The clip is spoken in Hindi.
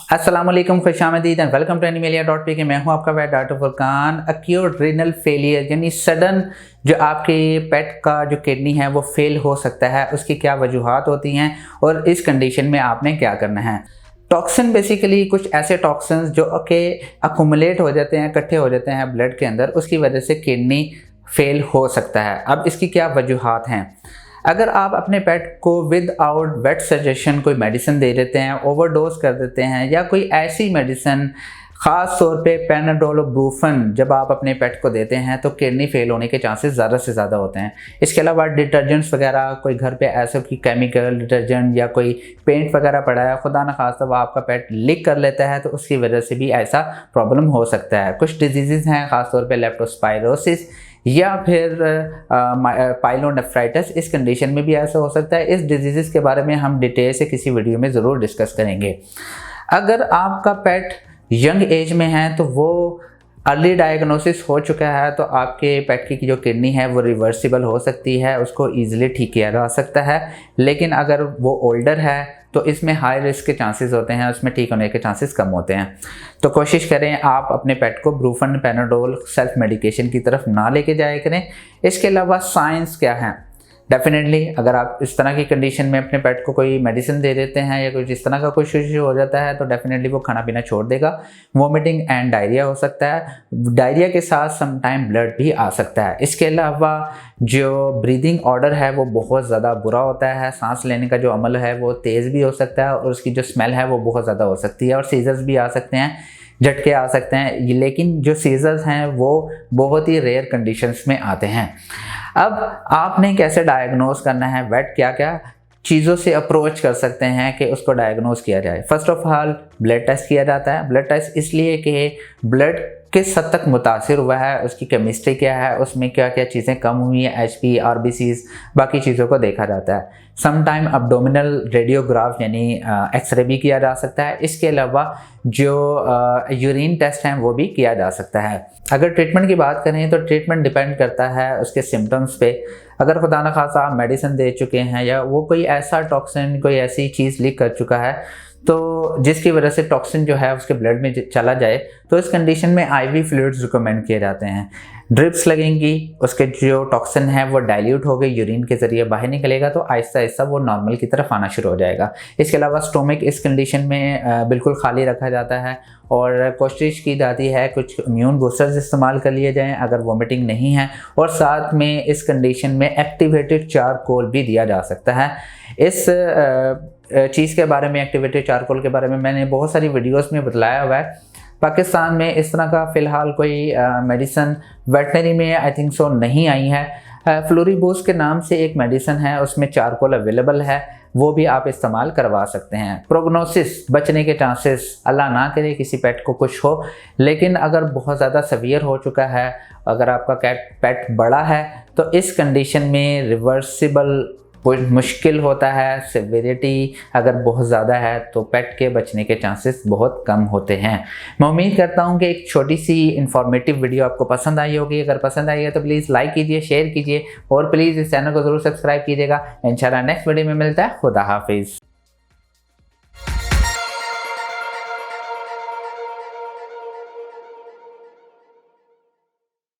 अस्सलाम वालेकुम, खुशामदीद एंड वेलकम टू एनिमेलिया.pk। मैं हूं आपका vet doctor Furqan. Acute renal failure यानी सडन जो आपके पेट का जो किडनी है वो फेल हो सकता है, उसकी क्या वजूहात होती हैं और इस कंडीशन में आपने क्या करना है। टॉक्सिन बेसिकली कुछ ऐसे टॉक्सिन्स जो कि अकुमुलेट हो जाते हैं, इकट्ठे हो जाते हैं ब्लड के अंदर, उसकी वजह से किडनी फेल हो सकता है। अब इसकी क्या वजूहात हैं। अगर आप अपने पेट को विदाउट वेट सजेशन कोई मेडिसिन दे देते हैं, ओवरडोज कर देते हैं, या कोई ऐसी मेडिसिन ख़ास तौर पे पेनाडोल और ब्रूफन जब आप अपने पेट को देते हैं तो किडनी फेल होने के चांसेस ज़्यादा से ज़्यादा होते हैं। इसके अलावा डिटर्जेंट्स वगैरह, कोई घर पे ऐसे कोई केमिकल डिटर्जेंट या कोई पेंट वगैरह पड़ा है, खुदा न खास्ता वो आपका पेट लीक कर लेता है तो उसकी वजह से भी ऐसा प्रॉब्लम हो सकता है। कुछ डिजीज़ हैं ख़ासतौर पर लेप्टोस्पायरोसिस या फिर पाइलोनेफ्राइटिस, इस कंडीशन में भी ऐसा हो सकता है। इस डिजीज़ के बारे में हम डिटेल से किसी वीडियो में ज़रूर डिस्कस करेंगे। अगर आपका पेट यंग एज में है तो वो अर्ली डायग्नोसिस हो चुका है तो आपके पेट की जो किडनी है वो रिवर्सिबल हो सकती है, उसको ईजिली ठीक किया जा सकता है। लेकिन अगर वो ओल्डर है तो इसमें हाई रिस्क के चांसेस होते हैं, उसमें ठीक होने के चांसेस कम होते हैं। तो कोशिश करें आप अपने पेट को ब्रूफन पेनाडोल सेल्फ मेडिकेशन की तरफ ना लेके जाया करें। इसके अलावा साइंस क्या है, डेफिनेटली अगर आप इस तरह की कंडीशन में अपने पेट को कोई मेडिसिन दे देते हैं या कुछ इस तरह का कुछ इशू हो जाता है तो डेफिनेटली वो खाना पीना छोड़ देगा। वोमिटिंग एंड डायरिया हो सकता है, डायरिया के साथ सम टाइम ब्लड भी आ सकता है। इसके अलावा जो ब्रीदिंग ऑर्डर है वो बहुत ज़्यादा बुरा होता है, सांस लेने का जो अमल है वो तेज़ भी हो सकता है और उसकी जो स्मेल है वो बहुत ज़्यादा हो सकती है और सीजर्स भी आ सकते हैं, झटके आ सकते हैं। लेकिन जो सीजर्स हैं वो बहुत ही रेयर कंडीशंस में आते हैं। अब आपने कैसे डायग्नोस करना है, वेट क्या क्या चीज़ों से अप्रोच कर सकते हैं कि उसको डायग्नोस किया जाए। First of all blood test किया जाता है। ब्लड टेस्ट इसलिए कि ब्लड किस हद तक मुतासिर हुआ है, उसकी केमिस्ट्री क्या है, उसमें क्या क्या चीज़ें कम हुई हैं, HP, RBCs, बाकी चीज़ों को देखा जाता है। सम टाइम अब्डोमिनल रेडियोग्राफ यानी एक्सरे भी किया जा सकता है। इसके अलावा जो यूरिन टेस्ट हैं वो भी किया जा सकता है। अगर ट्रीटमेंट की बात करें तो ट्रीटमेंट डिपेंड करता है उसके सिम्टम्स पे। अगर खुदा न खासा आप मेडिसिन दे चुके हैं या वो कोई ऐसा टॉक्सिन, कोई ऐसी चीज़ लीक कर चुका है तो जिसकी वजह से टॉक्सिन जो है उसके ब्लड में चला जाए तो इस कंडीशन में IV फ्लूइड्स रिकमेंड किए जाते हैं। ड्रिप्स लगेंगी, उसके जो टॉक्सिन है वो डाइल्यूट हो गए, यूरिन के ज़रिए बाहर निकलेगा तो आहिस्ता आहिस्ता वो नॉर्मल की तरफ आना शुरू हो जाएगा। इसके अलावा स्टोमिक इस कंडीशन में बिल्कुल खाली रखा जाता है और कोशिश की जाती है कुछ इम्यून बूस्टर्स इस्तेमाल कर लिए जाएँ अगर वोमिटिंग नहीं है, और साथ में इस कंडीशन में एक्टिवेटेड चारकोल भी दिया जा सकता है। इस चीज़ के बारे में, एक्टिवेटेड चारकोल के बारे में मैंने बहुत सारी वीडियोस में बतलाया हुआ है। पाकिस्तान में इस तरह का फ़िलहाल कोई मेडिसन वेटनरी में आई थिंक सो नहीं आई है। फ्लोरीबूस के नाम से एक मेडिसन है, उसमें चारकोल अवेलेबल है, वो भी आप इस्तेमाल करवा सकते हैं। प्रोग्नोसिस, बचने के चांसेस, अल्लाह ना करे किसी पेट को कुछ हो, लेकिन अगर बहुत ज़्यादा सवियर हो चुका है, अगर आपका पेट बड़ा है तो इस कंडीशन में रिवर्सिबल मुश्किल होता है। सिवियरिटी अगर बहुत ज़्यादा है तो पेट के बचने के चांसेस बहुत कम होते हैं। मैं उम्मीद करता हूँ कि एक छोटी सी इंफॉर्मेटिव वीडियो आपको पसंद आई होगी। अगर पसंद आई है तो प्लीज़ लाइक कीजिए, शेयर कीजिए और प्लीज़ इस चैनल को ज़रूर सब्सक्राइब कीजिएगा। इंशाल्लाह नेक्स्ट वीडियो में मिलता है। खुदा हाफिज़।